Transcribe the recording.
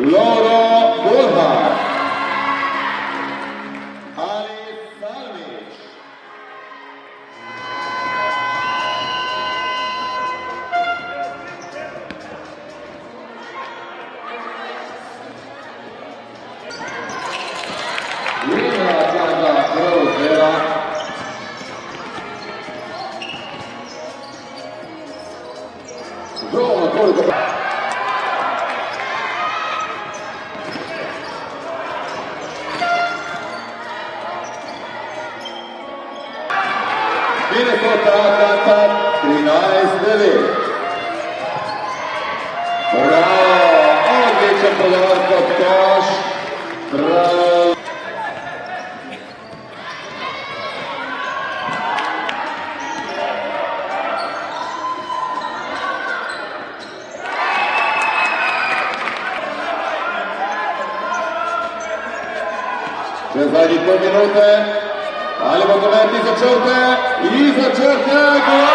Loro Bulhar, Ali Salmić, Lina Sanda Krozera, João Porto. Minnesota Atlanta 13-9. Bravo, odličan podatak pod koš. Bravo. Še zadnjih pol minute, ali bodo vrti za črte, gol!